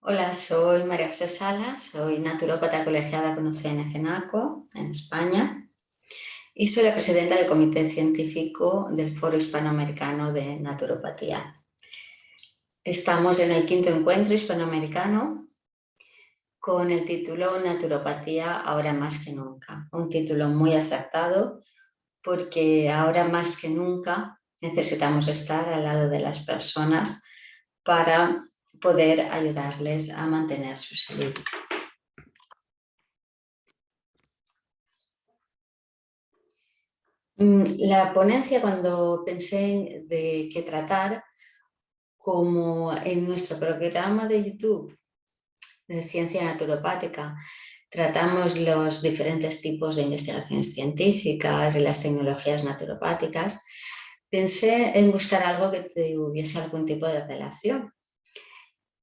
Hola, soy María José Salas, soy naturópata colegiada con UCN FENACO en España y soy la presidenta del Comité Científico del Foro Hispanoamericano de Naturopatía. Estamos en el quinto encuentro hispanoamericano con el título Naturopatía ahora más que nunca, un título muy acertado porque ahora más que nunca necesitamos estar al lado de las personas para poder ayudarles a mantener su salud. La ponencia, cuando pensé de qué tratar, como en nuestro programa de YouTube de Ciencia Naturopática tratamos los diferentes tipos de investigaciones científicas y las tecnologías naturopáticas, pensé en buscar algo que tuviese algún tipo de relación.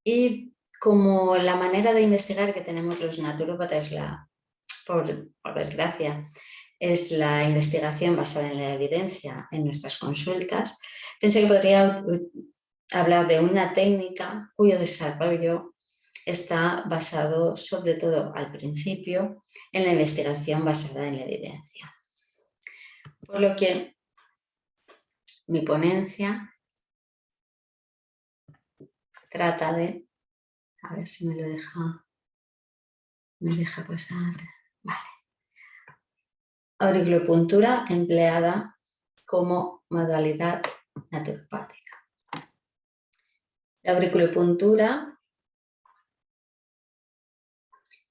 Y como la manera de investigar que tenemos los naturópatas, por desgracia, es la investigación basada en la evidencia en nuestras consultas, pensé que podría hablar de una técnica cuyo desarrollo está basado, sobre todo al principio, en la investigación basada en la evidencia. Por lo que mi ponencia trata de, a ver si me deja pasar, vale, auriculopuntura empleada como modalidad naturopática. La auriculopuntura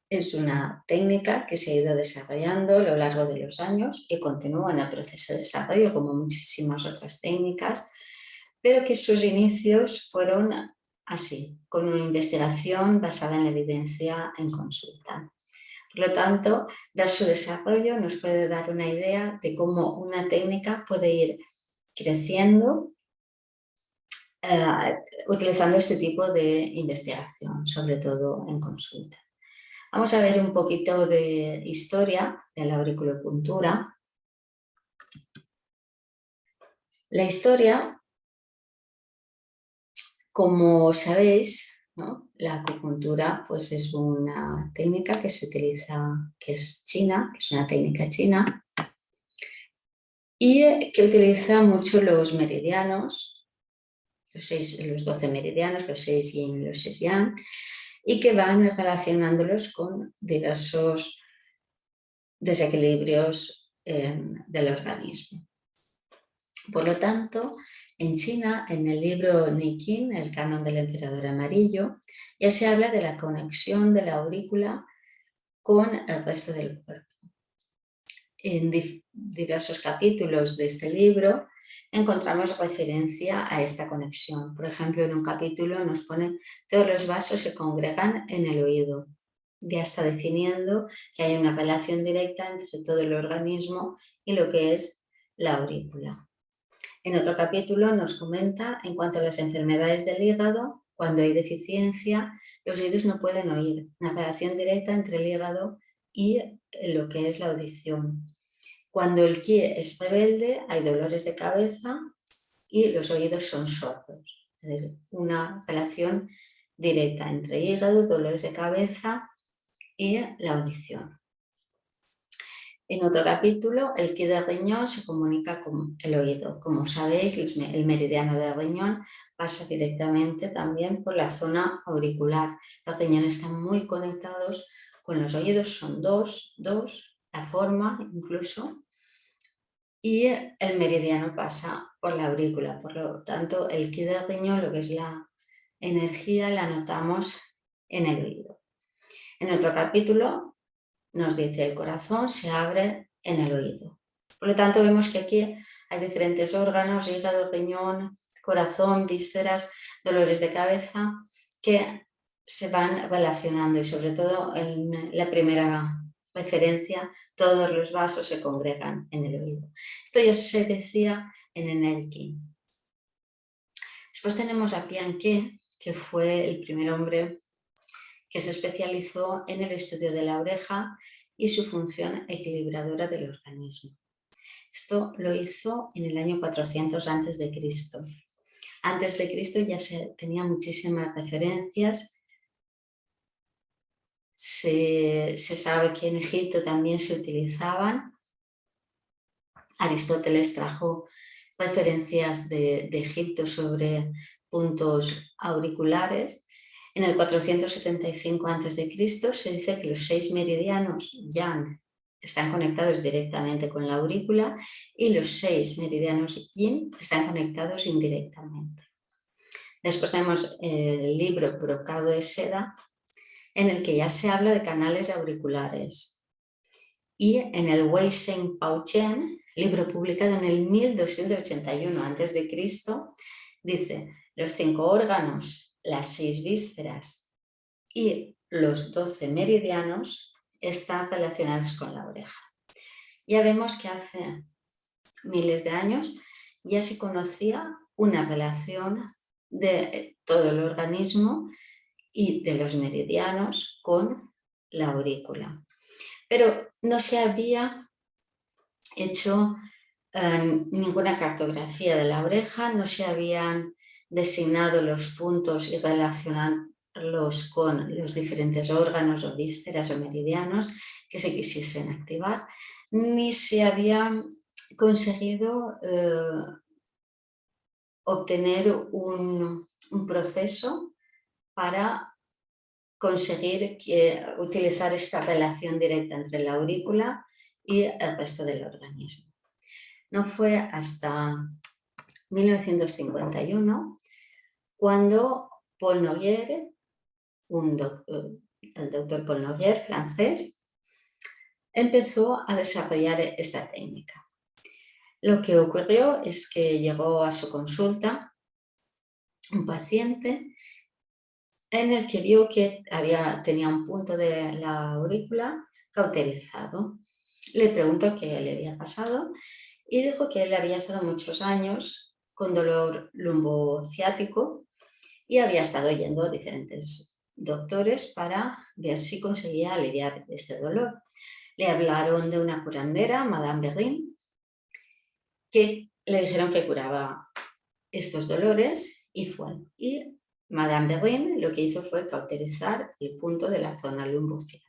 es una técnica que se ha ido desarrollando a lo largo de los años y continúa en el proceso de desarrollo como muchísimas otras técnicas, pero que sus inicios fueron así, con una investigación basada en la evidencia en consulta. Por lo tanto, ver su desarrollo nos puede dar una idea de cómo una técnica puede ir creciendo utilizando este tipo de investigación, sobre todo en consulta. Vamos a ver un poquito de historia de la auriculopuntura. La historia, como sabéis, ¿no? La acupuntura pues es una técnica que se utiliza, que es china, que es una técnica china, y que utiliza mucho los meridianos, los 12 meridianos, los 6 yin y los 6 yang, y que van relacionándolos con diversos desequilibrios del organismo. Por lo tanto, en China, en el libro Niqin, el canon del emperador amarillo, ya se habla de la conexión de la aurícula con el resto del cuerpo. En diversos capítulos de este libro encontramos referencia a esta conexión. Por ejemplo, en un capítulo nos pone todos los vasos se congregan en el oído. Ya está definiendo que hay una relación directa entre todo el organismo y lo que es la aurícula. En otro capítulo nos comenta en cuanto a las enfermedades del hígado, cuando hay deficiencia, los oídos no pueden oír. Una relación directa entre el hígado y lo que es la audición. Cuando el ki es rebelde, hay dolores de cabeza y los oídos son sordos. Es decir, una relación directa entre hígado, dolores de cabeza y la audición. En otro capítulo, el ki del riñón se comunica con el oído. Como sabéis, el meridiano del riñón pasa directamente también por la zona auricular. Los riñones están muy conectados con los oídos, son dos, la forma incluso, y el meridiano pasa por la aurícula. Por lo tanto, el ki del riñón, lo que es la energía, la notamos en el oído. En otro capítulo nos dice el corazón se abre en el oído. Por lo tanto, vemos que aquí hay diferentes órganos, hígado, riñón, corazón, vísceras, dolores de cabeza, que se van relacionando y sobre todo en la primera referencia, todos los vasos se congregan en el oído. Esto ya se decía en Enelki. Después tenemos a Pianke, que fue el primer hombre que se especializó en el estudio de la oreja y su función equilibradora del organismo. Esto lo hizo en el año 400 a.C. Antes de Cristo ya se tenía muchísimas referencias se sabe que en Egipto también se utilizaban. Aristóteles trajo referencias de Egipto sobre puntos auriculares. En el 475 a.C. se dice que los 6 meridianos yang están conectados directamente con la aurícula y los 6 meridianos yin están conectados indirectamente. Después tenemos el libro Brocado de Seda, en el que ya se habla de canales auriculares. Y en el Wei Sheng Pao Chen, libro publicado en el 1281 a.C., dice: los 5 órganos, las 6 vísceras y los 12 meridianos están relacionados con la oreja. Ya vemos que hace miles de años ya se conocía una relación de todo el organismo y de los meridianos con la aurícula. Pero no se había hecho ninguna cartografía de la oreja, no se habían designado los puntos y relacionarlos con los diferentes órganos o vísceras o meridianos que se quisiesen activar, ni se había conseguido obtener un proceso para conseguir utilizar esta relación directa entre la aurícula y el resto del organismo. No fue hasta 1951 cuando Paul Noguer, el doctor Paul Noguer, francés, empezó a desarrollar esta técnica. Lo que ocurrió es que llegó a su consulta un paciente en el que vio que tenía un punto de la aurícula cauterizado. Le preguntó qué le había pasado y dijo que él había estado muchos años con dolor lumbociático y había estado yendo a diferentes doctores para ver si conseguía aliviar este dolor. Le hablaron de una curandera, Madame Berin, que le dijeron que curaba estos dolores y fue. Y Madame Berin lo que hizo fue cauterizar el punto de la zona lumbociática.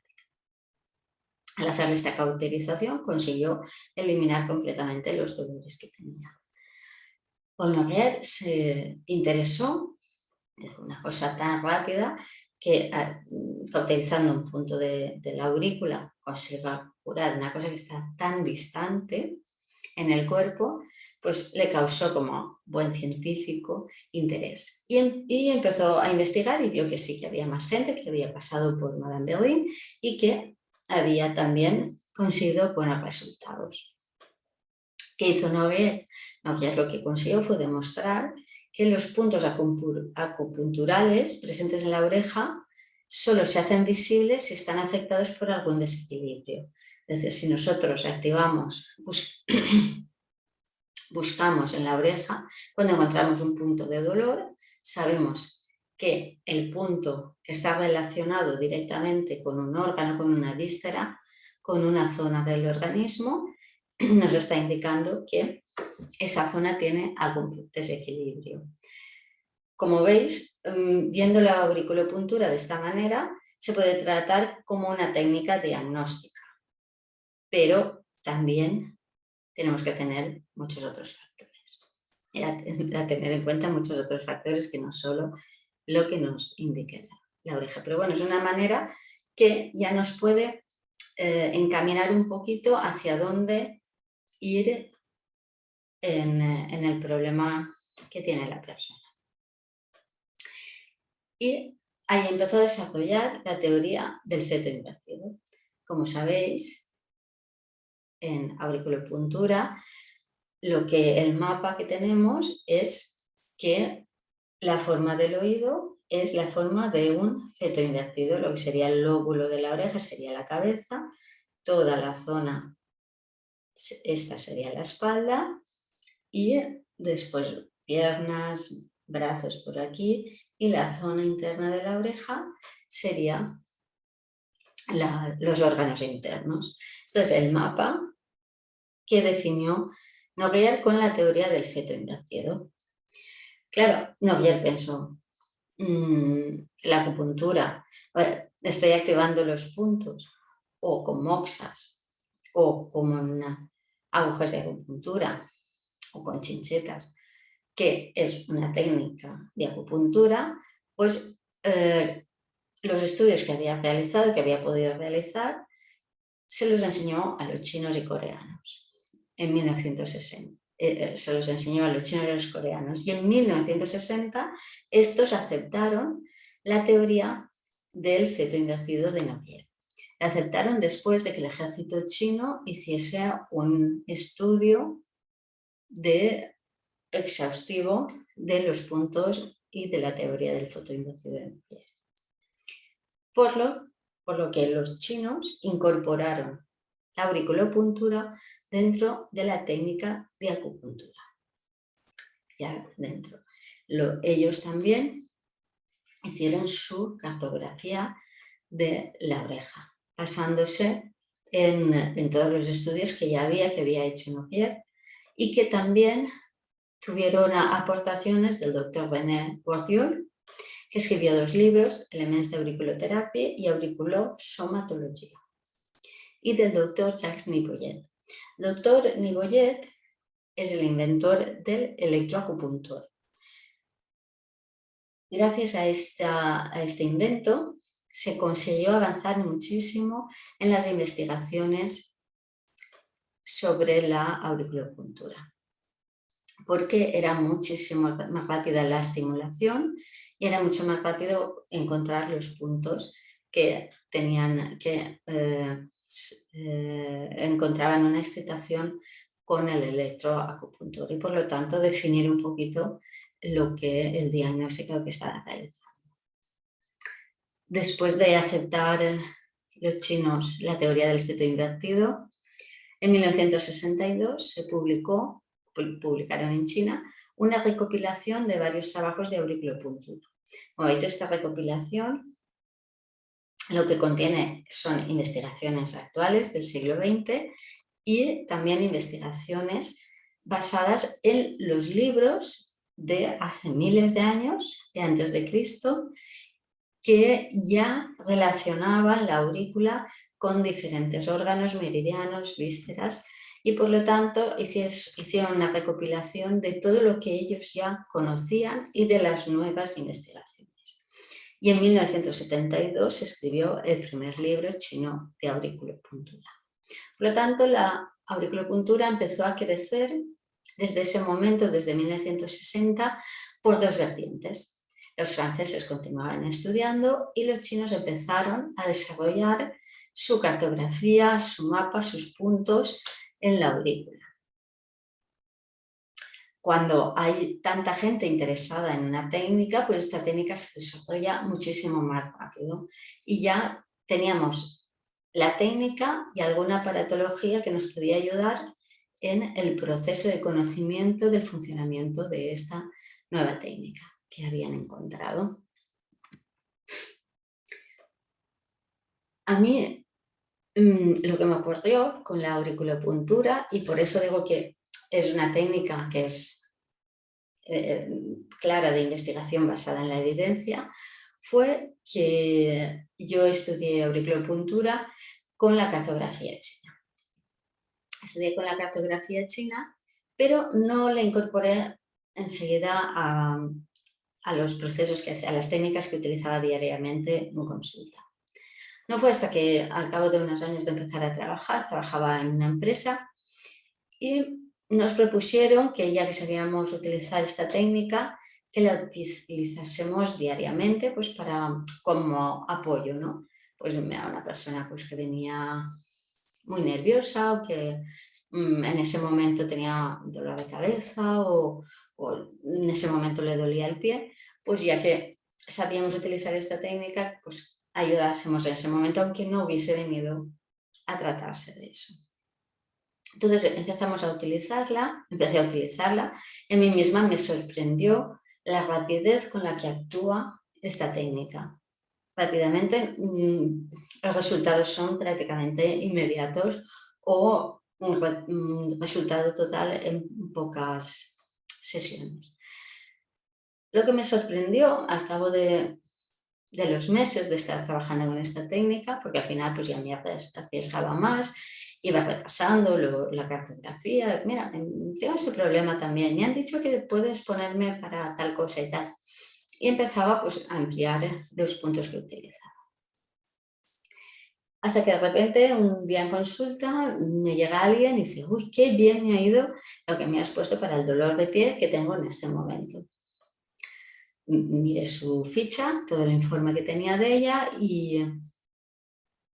Al hacerle esta cauterización consiguió eliminar completamente los dolores que tenía. Paul Noguer se interesó, es una cosa tan rápida, que cauterizando un punto de la aurícula consiga curar una cosa que está tan distante en el cuerpo, pues le causó como buen científico interés. Y empezó a investigar y vio que sí, que había más gente que había pasado por Madame Berin y que había también conseguido buenos resultados. ¿Qué hizo Noguer? Noguer lo que consiguió fue demostrar que los puntos acupunturales presentes en la oreja solo se hacen visibles si están afectados por algún desequilibrio. Es decir, si nosotros activamos, buscamos en la oreja, cuando encontramos un punto de dolor, sabemos que el punto que está relacionado directamente con un órgano, con una víscera, con una zona del organismo, nos está indicando que esa zona tiene algún desequilibrio. Como veis, viendo la auriculopuntura de esta manera, se puede tratar como una técnica diagnóstica, pero también tenemos que tener muchos otros factores, a tener en cuenta muchos otros factores que no solo lo que nos indique la oreja. Pero bueno, es una manera que ya nos puede encaminar un poquito hacia dónde ir en el problema que tiene la persona. Y ahí empezó a desarrollar la teoría del feto invertido. Como sabéis, en auriculopuntura, el mapa que tenemos es que la forma del oído es la forma de un feto invertido, lo que sería el lóbulo de la oreja sería la cabeza, toda la zona, esta sería la espalda y después piernas, brazos por aquí y la zona interna de la oreja sería los órganos internos. Esto es el mapa que definió Noguer con la teoría del feto invertido. Claro, Noguer pensó, la acupuntura, estoy activando los puntos o con moxas o con agujas de acupuntura o con chinchetas, que es una técnica de acupuntura, pues los estudios que había realizado, que había podido realizar, se los enseñó a los chinos y coreanos en 1960. Se los enseñó a los chinos y a los coreanos. Y en 1960 estos aceptaron la teoría del feto invertido de Navier. La aceptaron después de que el ejército chino hiciese un estudio exhaustivo de los puntos y de la teoría del feto invertido de Navier. Por lo que los chinos incorporaron la auriculopuntura dentro de la técnica de acupuntura. Ya dentro. Ellos también hicieron su cartografía de la oreja, basándose en todos los estudios que había hecho Navier, y que también tuvieron aportaciones del doctor René Bourdieu, que escribió 2 libros, Elements de auriculoterapia y Auriculosomatología, y del doctor Jacques Niboyet. El doctor Niboyet es el inventor del electroacupuntor. Gracias a este invento se consiguió avanzar muchísimo en las investigaciones sobre la auriculopuntura, porque era muchísimo más rápida la estimulación y era mucho más rápido encontrar los puntos que encontraban una excitación con el electroacupuntura, y por lo tanto definir un poquito el diagnóstico que estaba realizando. Después de aceptar los chinos la teoría del feto invertido, en 1962 se publicaron en China una recopilación de varios trabajos de auriculopuntura. Como veis, esta recopilación lo que contiene son investigaciones actuales del siglo XX y también investigaciones basadas en los libros de hace miles de años, de antes de Cristo, que ya relacionaban la aurícula con diferentes órganos, meridianos, vísceras, y por lo tanto hicieron una recopilación de todo lo que ellos ya conocían y de las nuevas investigaciones. Y en 1972 se escribió el primer libro chino de auriculopuntura. Por lo tanto, la auriculopuntura empezó a crecer desde ese momento, desde 1960, por 2 vertientes. Los franceses continuaban estudiando y los chinos empezaron a desarrollar su cartografía, su mapa, sus puntos en la aurícula. Cuando hay tanta gente interesada en una técnica, pues esta técnica se desarrolla muchísimo más rápido. Y ya teníamos la técnica y alguna aparatología que nos podía ayudar en el proceso de conocimiento del funcionamiento de esta nueva técnica que habían encontrado. A mí lo que me ocurrió con la auriculopuntura, y por eso digo que es una técnica que es clara de investigación basada en la evidencia, fue que yo estudié auriculopuntura con la cartografía china. Estudié con la cartografía china, pero no le incorporé enseguida a los procesos a las técnicas que utilizaba diariamente en consulta. No fue hasta que al cabo de unos años de empezar a trabajar, trabajaba en una empresa y nos propusieron que ya que sabíamos utilizar esta técnica, que la utilizásemos diariamente, pues como apoyo, ¿no? Pues a una persona pues, que venía muy nerviosa o que en ese momento tenía dolor de cabeza o en ese momento le dolía el pie, pues ya que sabíamos utilizar esta técnica, pues ayudásemos en ese momento, aunque no hubiese venido a tratarse de eso. Entonces empecé a utilizarla, y a mí misma me sorprendió la rapidez con la que actúa esta técnica. Rápidamente los resultados son prácticamente inmediatos o un resultado total en pocas sesiones. Lo que me sorprendió al cabo de de los meses de estar trabajando con esta técnica, porque al final pues ya me arriesgaba más, iba repasando la cartografía. Mira, tengo este problema también, me han dicho que puedes ponerme para tal cosa y tal. Y empezaba pues a ampliar los puntos que utilizaba. Hasta que de repente un día en consulta me llega alguien y dice, uy, qué bien me ha ido lo que me has puesto para el dolor de pie que tengo en este momento. Miré su ficha, todo el informe que tenía de ella y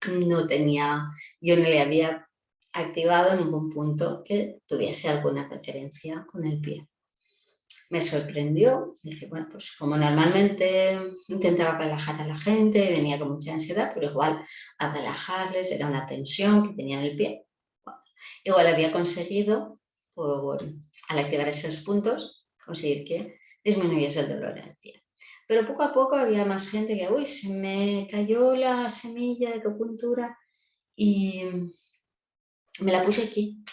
yo no le había activado ningún punto que tuviese alguna referencia con el pie. Me sorprendió, dije, bueno, pues como normalmente intentaba relajar a la gente, venía con mucha ansiedad, pero igual a relajarles era una tensión que tenía en el pie. Bueno, igual había conseguido, al activar esos puntos, conseguir que disminuyese el dolor en el pie. Pero poco a poco había más gente que, uy, se me cayó la semilla de acupuntura y me la puse aquí.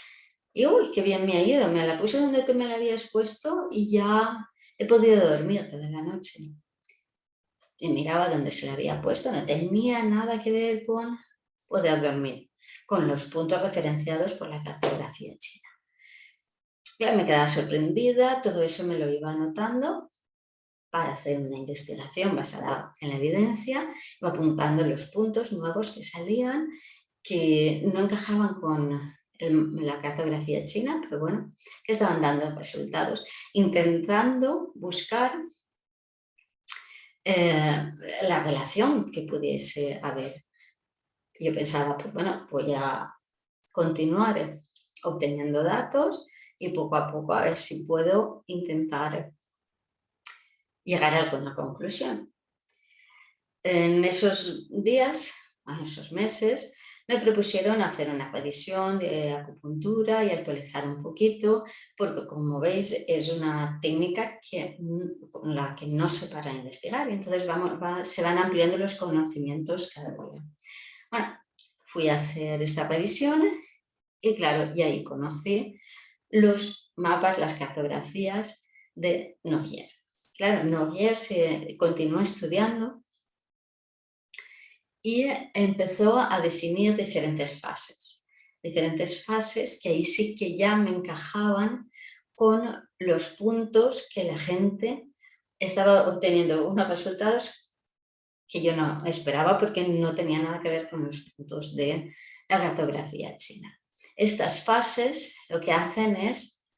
Y uy, qué bien me ha ido, me la puse donde tú me la habías puesto y ya he podido dormir toda la noche. Y miraba donde se la había puesto, no tenía nada que ver con poder dormir, con los puntos referenciados por la cartografía china. Ya me quedaba sorprendida, todo eso me lo iba anotando para hacer una investigación basada en la evidencia, iba apuntando los puntos nuevos que salían, que no encajaban con la cartografía china, pero bueno, que estaban dando resultados, intentando buscar la relación que pudiese haber. Yo pensaba, pues bueno, voy a continuar obteniendo datos y poco a poco a ver si puedo intentar llegar a alguna conclusión. En esos días, en esos meses, me propusieron hacer una revisión de acupuntura y actualizar un poquito, porque como veis es una técnica con la que no se para de investigar y entonces se van ampliando los conocimientos cada día. Bueno, fui a hacer esta revisión y claro, y ahí conocí los mapas, las cartografías de Noguer. Claro, Noguer se continuó estudiando y empezó a definir diferentes fases que ahí sí que ya me encajaban con los puntos que la gente estaba obteniendo unos resultados que yo no esperaba porque no tenía nada que ver con los puntos de la cartografía china. Estas fases lo que hacen es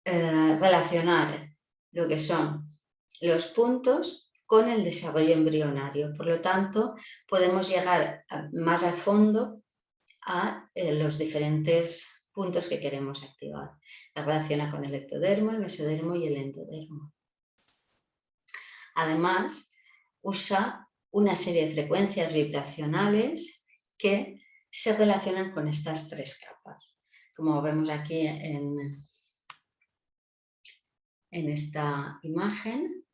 relacionar lo que son los puntos con el desarrollo embrionario. Por lo tanto, podemos llegar más a fondo a los diferentes puntos que queremos activar. La relaciona con el ectodermo, el mesodermo y el endodermo. Además, usa una serie de frecuencias vibracionales que se relacionan con estas tres capas. Como vemos aquí en esta imagen,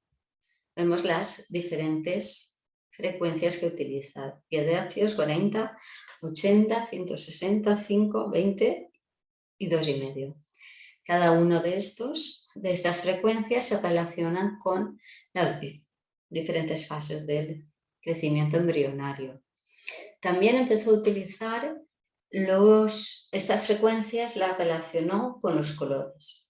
vemos las diferentes frecuencias que utiliza. 10 Hz, 40, 80, 160, 5, 20 y 2,5. Cada uno de estas frecuencias se relacionan con las diferentes fases del crecimiento embrionario. También empezó a utilizar estas frecuencias, las relacionó con los colores,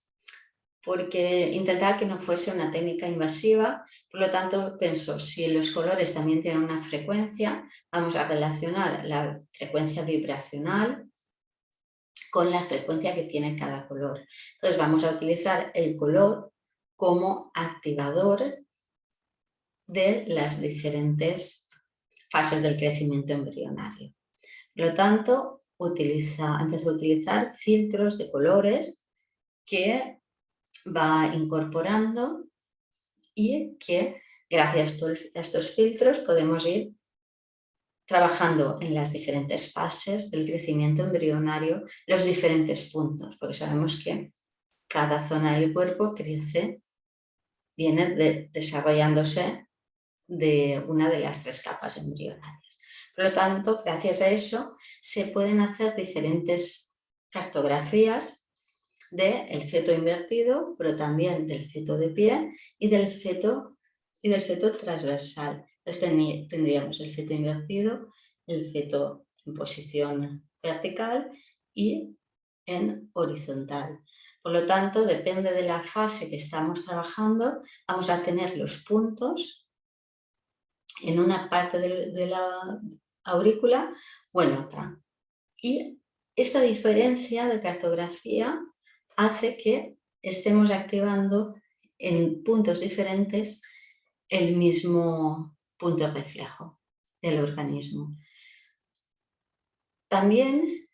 porque intentaba que no fuese una técnica invasiva, por lo tanto pensó, si los colores también tienen una frecuencia, vamos a relacionar la frecuencia vibracional con la frecuencia que tiene cada color. Entonces vamos a utilizar el color como activador de las diferentes fases del crecimiento embrionario. Por lo tanto, empezó a utilizar filtros de colores que va incorporando y que gracias a estos filtros podemos ir trabajando en las diferentes fases del crecimiento embrionario, los diferentes puntos, porque sabemos que cada zona del cuerpo viene desarrollándose de una de las tres capas embrionarias. Por lo tanto, gracias a eso se pueden hacer diferentes cartografías del feto invertido, pero también del feto de pie y del feto transversal. tendríamos el feto invertido, el feto en posición vertical y en horizontal. Por lo tanto, depende de la fase que estamos trabajando, vamos a tener los puntos en una parte de la aurícula o en otra. Y esta diferencia de cartografía hace que estemos activando en puntos diferentes el mismo punto reflejo del organismo. También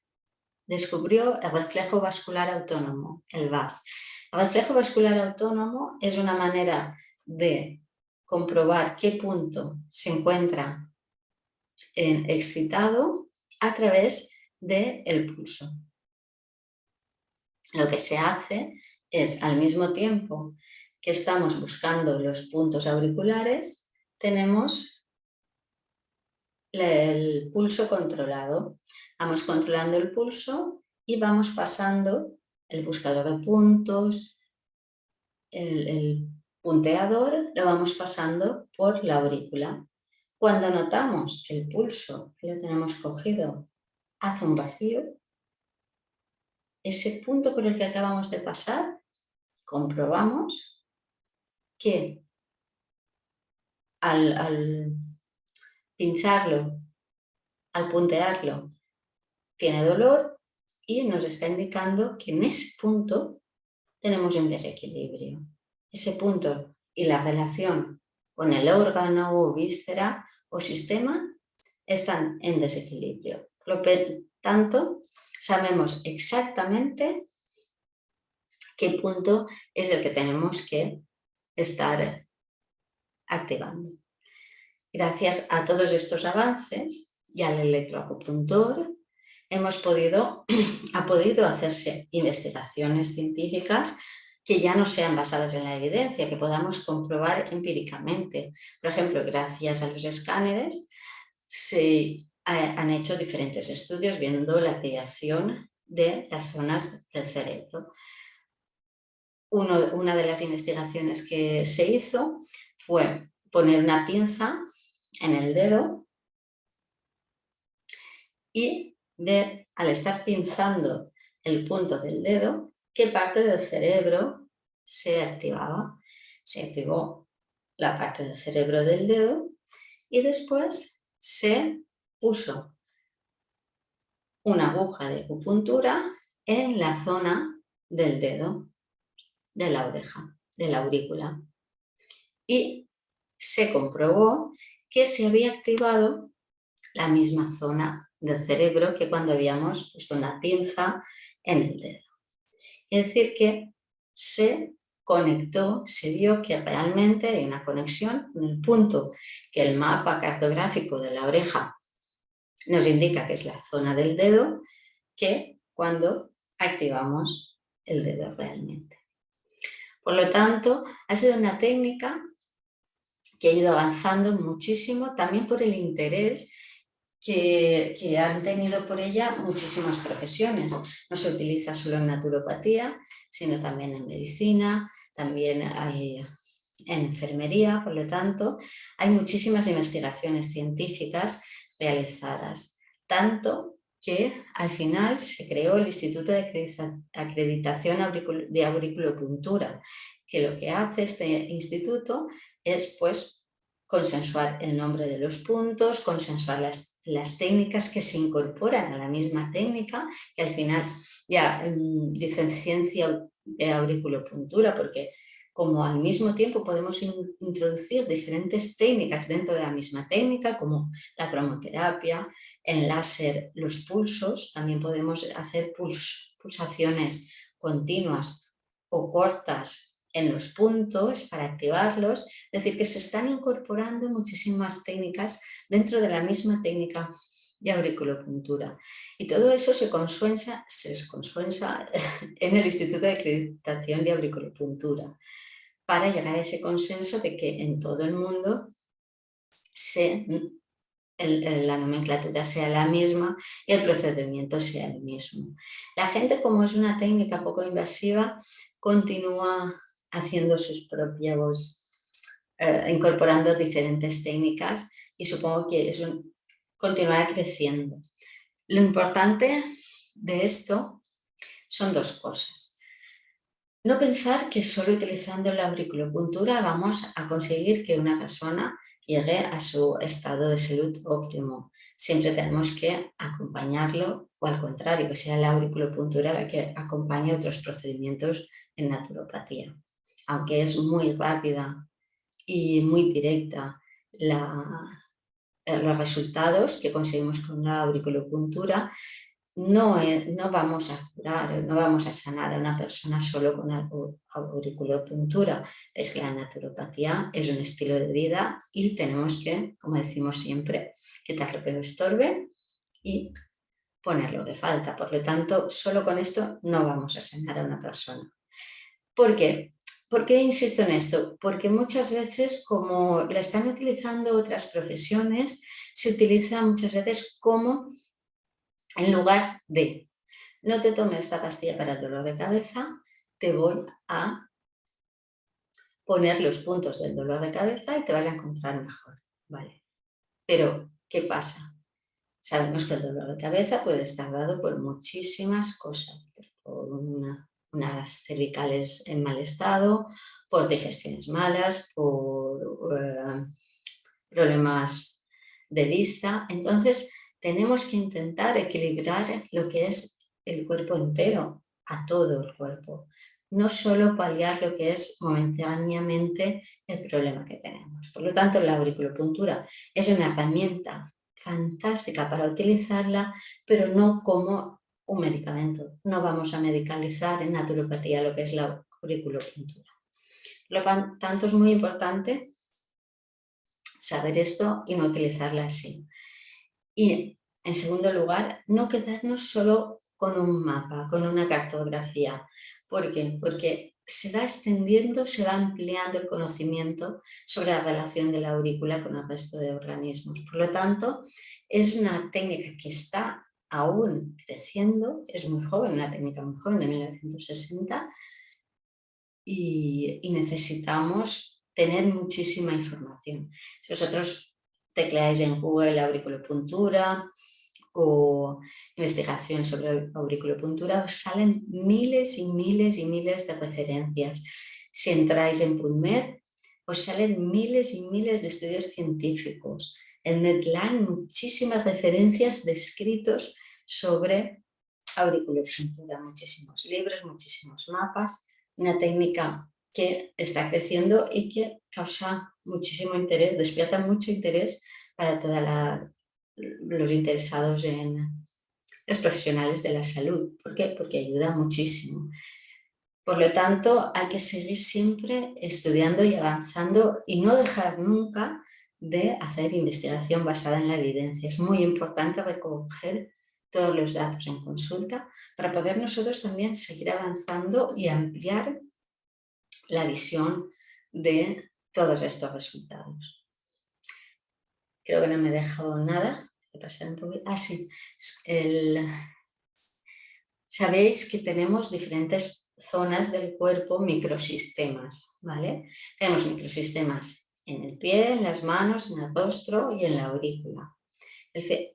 descubrió el reflejo vascular autónomo, el VAS. El reflejo vascular autónomo es una manera de comprobar qué punto se encuentra excitado a través del pulso. Lo que se hace es, al mismo tiempo que estamos buscando los puntos auriculares, tenemos el pulso controlado. Vamos controlando el pulso y vamos pasando el buscador de puntos, el punteador, lo vamos pasando por la aurícula. Cuando notamos que el pulso que lo tenemos cogido hace un vacío, ese punto por el que acabamos de pasar, comprobamos que al pincharlo, al puntearlo, tiene dolor y nos está indicando que en ese punto tenemos un desequilibrio. Ese punto y la relación con el órgano o víscera o sistema están en desequilibrio. Por lo tanto, sabemos exactamente qué punto es el que tenemos que estar activando. Gracias a todos estos avances y al electroacupuntor ha podido hacerse investigaciones científicas que ya no sean basadas en la evidencia, que podamos comprobar empíricamente. Por ejemplo, gracias a los escáneres se han hecho diferentes estudios viendo la activación de las zonas del cerebro. Una de las investigaciones que se hizo fue poner una pinza en el dedo y ver, al estar pinzando el punto del dedo, qué parte del cerebro se activaba. Se activó la parte del cerebro del dedo y después se puso una aguja de acupuntura en la zona del dedo, de la oreja, de la aurícula. Y se comprobó que se había activado la misma zona del cerebro que cuando habíamos puesto una pinza en el dedo. Es decir, que se conectó, se vio que realmente hay una conexión en el punto que el mapa cartográfico de la oreja nos indica que es la zona del dedo, que cuando activamos el dedo realmente. Por lo tanto, ha sido una técnica que ha ido avanzando muchísimo, también por el interés que han tenido por ella muchísimas profesiones. No se utiliza solo en naturopatía, sino también en medicina, también hay en enfermería. Por lo tanto, hay muchísimas investigaciones científicas realizadas, tanto que al final se creó el Instituto de Acreditación de Auriculopuntura, que lo que hace este instituto es pues consensuar el nombre de los puntos, consensuar las técnicas que se incorporan a la misma técnica, que al final ya dicen ciencia de auriculopuntura, porque como al mismo tiempo podemos introducir diferentes técnicas dentro de la misma técnica, como la cromoterapia, en láser los pulsos, también podemos hacer pulsaciones continuas o cortas en los puntos para activarlos, es decir, que se están incorporando muchísimas técnicas dentro de la misma técnica de auriculopuntura. Y todo eso se consensa en el Instituto de Acreditación de Auriculopuntura para llegar a ese consenso de que en todo el mundo la nomenclatura sea la misma y el procedimiento sea el mismo. La gente, como es una técnica poco invasiva, continúa haciendo sus propios incorporando diferentes técnicas y supongo que continuará creciendo. Lo importante de esto son dos cosas. No pensar que solo utilizando la auriculopuntura vamos a conseguir que una persona llegue a su estado de salud óptimo. Siempre tenemos que acompañarlo, o al contrario, que sea la auriculopuntura la que acompañe otros procedimientos en naturopatía. Aunque es muy rápida y muy directa los resultados que conseguimos con la auriculopuntura, no vamos a curar, no vamos a sanar a una persona solo con auriculopuntura. Es que la naturopatía es un estilo de vida y tenemos que, como decimos siempre, quitar lo que nos estorbe y poner lo que falta. Por lo tanto, solo con esto no vamos a sanar a una persona. ¿Por qué? ¿Por qué insisto en esto? Porque muchas veces, como la están utilizando otras profesiones, se utiliza muchas veces como en lugar de no te tomes esta pastilla para el dolor de cabeza, te voy a poner los puntos del dolor de cabeza y te vas a encontrar mejor. Vale. Pero, ¿qué pasa? Sabemos que el dolor de cabeza puede estar dado por muchísimas cosas, por unas cervicales en mal estado, por digestiones malas, por problemas de vista. Entonces, tenemos que intentar equilibrar lo que es el cuerpo entero, a todo el cuerpo. No solo paliar lo que es momentáneamente el problema que tenemos. Por lo tanto, la auriculopuntura es una herramienta fantástica para utilizarla, pero no como un medicamento. No vamos a medicalizar en naturopatía lo que es la auriculopuntura. Por lo tanto, es muy importante saber esto y no utilizarla así. Y, en segundo lugar, no quedarnos solo con un mapa, con una cartografía. ¿Por qué? Porque se va extendiendo, se va ampliando el conocimiento sobre la relación de la aurícula con el resto de organismos. Por lo tanto, es una técnica que está aún creciendo, es muy joven, una técnica muy joven de 1960, y necesitamos tener muchísima información. Si vosotros tecleáis en Google auriculopuntura o investigación sobre auriculopuntura, os salen miles y miles y miles de referencias. Si entráis en PubMed, os salen miles y miles de estudios científicos. En Medline, muchísimas referencias de escritos sobre auriculopuntura, muchísimos libros, muchísimos mapas, una técnica que está creciendo y que causa muchísimo interés, despierta mucho interés para todos los interesados en los profesionales de la salud. ¿Por qué? Porque ayuda muchísimo. Por lo tanto, hay que seguir siempre estudiando y avanzando y no dejar nunca de hacer investigación basada en la evidencia. Es muy importante recoger todos los datos en consulta para poder nosotros también seguir avanzando y ampliar la visión de todos estos resultados. Creo que no me he dejado nada. Voy a pasar un poquito. Ah, sí. Sabéis que tenemos diferentes zonas del cuerpo, microsistemas, ¿vale? Tenemos microsistemas en el pie, en las manos, en el rostro y en la aurícula.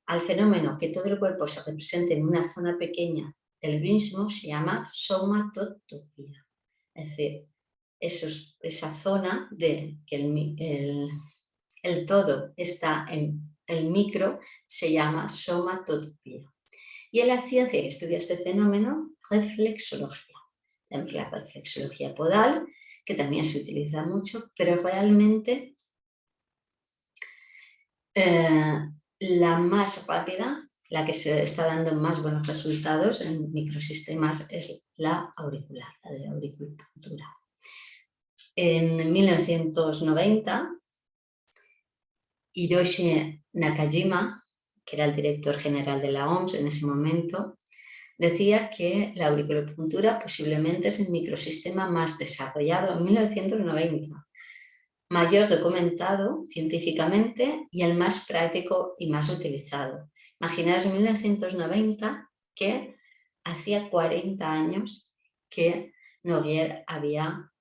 Al fenómeno que todo el cuerpo se represente en una zona pequeña del mismo se llama somatotopía. Es decir, esa zona de que el todo está en el micro se llama somatotopía. Y en la ciencia que estudia este fenómeno, reflexología. Tenemos la reflexología podal, que también se utiliza mucho, pero realmente la más rápida, la que se está dando más buenos resultados en microsistemas es la auricular, la de auriculopuntura. En 1990, Hiroshi Nakajima, que era el director general de la OMS en ese momento, decía que la auriculopuntura posiblemente es el microsistema más desarrollado en 1990, mayor documentado científicamente y el más práctico y más utilizado. Imaginaos en 1990 que hacía 40 años que Noguer había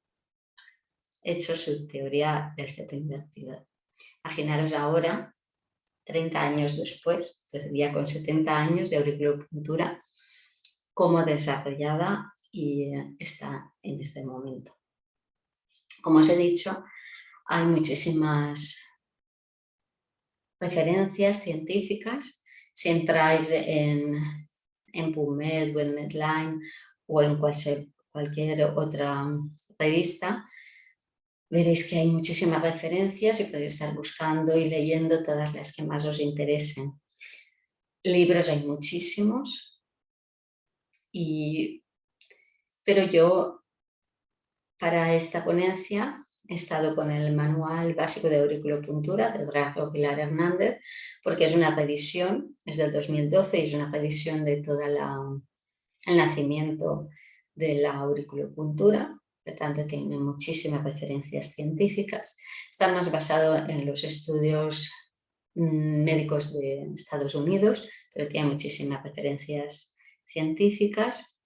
hecho su teoría del feto invertido. Imaginaros ahora, 30 años después, es decir, ya con 70 años de auriculopuntura, cómo desarrollada y está en este momento. Como os he dicho, hay muchísimas referencias científicas. Si entráis en PubMed o en Medline o en cualquier otra revista, veréis que hay muchísimas referencias y podéis estar buscando y leyendo todas las que más os interesen. Libros hay muchísimos, pero yo para esta ponencia he estado con el Manual Básico de Auriculopuntura de Rafa Pilar Hernández, porque es una revisión, es del 2012 y es una revisión de todo el nacimiento de la auriculopuntura. Por lo tanto, tiene muchísimas referencias científicas. Está más basado en los estudios médicos de Estados Unidos, pero tiene muchísimas referencias científicas.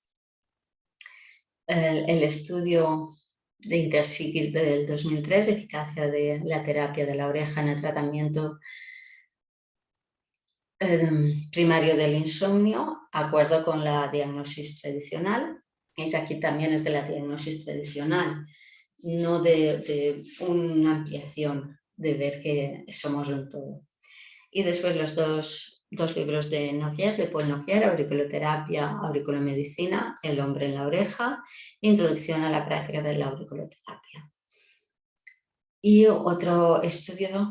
El estudio de Interpsychics del 2003, eficacia de la terapia de la oreja en el tratamiento primario del insomnio, acuerdo con la diagnosis tradicional. Es aquí también es de la diagnosis tradicional, no de una ampliación, de ver que somos un todo. Y después los dos libros de Noguer, de Paul Noguer, Auriculoterapia, Auriculomedicina, El hombre en la oreja, Introducción a la práctica de la auriculoterapia. Y otro estudio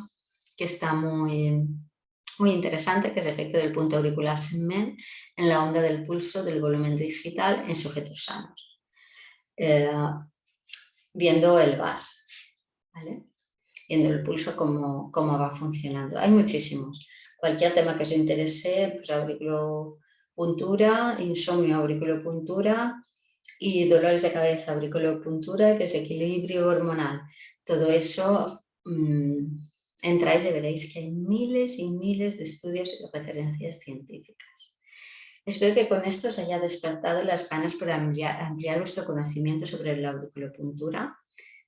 que está muy interesante, que es efecto del punto auricular segment en la onda del pulso del volumen digital en sujetos sanos, viendo el VAS, ¿vale? Viendo el pulso cómo va funcionando. Hay muchísimos. Cualquier tema que os interese, pues auriculopuntura, insomnio, auriculopuntura y dolores de cabeza, auriculopuntura, desequilibrio hormonal. Todo eso entráis y veréis que hay miles y miles de estudios y referencias científicas. Espero que con esto os haya despertado las ganas por ampliar vuestro conocimiento sobre la auriculopuntura,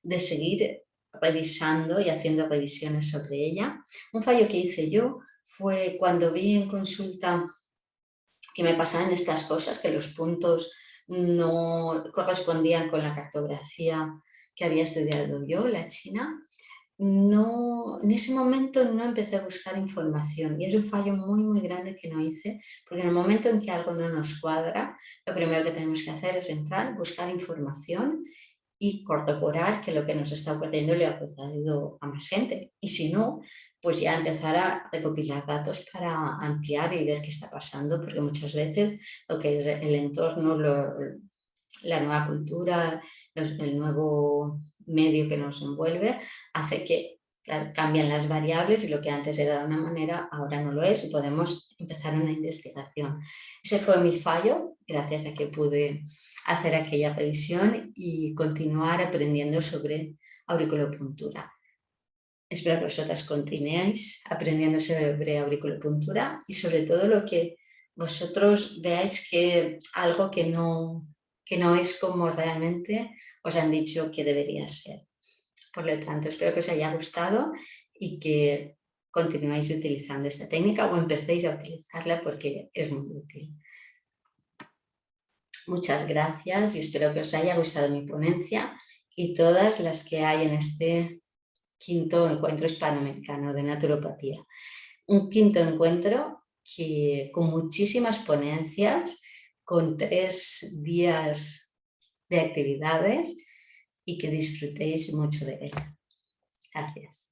de seguir revisando y haciendo revisiones sobre ella. Un fallo que hice yo fue cuando vi en consulta que me pasaban estas cosas, que los puntos no correspondían con la cartografía que había estudiado yo, la china. En ese momento no empecé a buscar información y es un fallo muy grande que no hice, porque en el momento en que algo no nos cuadra, lo primero que tenemos que hacer es entrar, buscar información y corroborar que lo que nos está ocurriendo le ha ocurrido a más gente. Y si no, pues ya empezar a recopilar datos para ampliar y ver qué está pasando, porque muchas veces lo que es el entorno, la nueva cultura, el nuevo medio que nos envuelve, hace que, claro, cambian las variables y lo que antes era de una manera, ahora no lo es y podemos empezar una investigación. Ese fue mi fallo, gracias a que pude hacer aquella revisión y continuar aprendiendo sobre auriculopuntura. Espero que vosotras continuéis aprendiendo sobre auriculopuntura y sobre todo lo que vosotros veáis que algo que no es como realmente os han dicho que debería ser. Por lo tanto, espero que os haya gustado y que continuéis utilizando esta técnica o empecéis a utilizarla porque es muy útil. Muchas gracias y espero que os haya gustado mi ponencia y todas las que hay en este quinto encuentro hispanoamericano de naturopatía. Un quinto encuentro con muchísimas ponencias, con 3 días de actividades y que disfrutéis mucho de él. Gracias.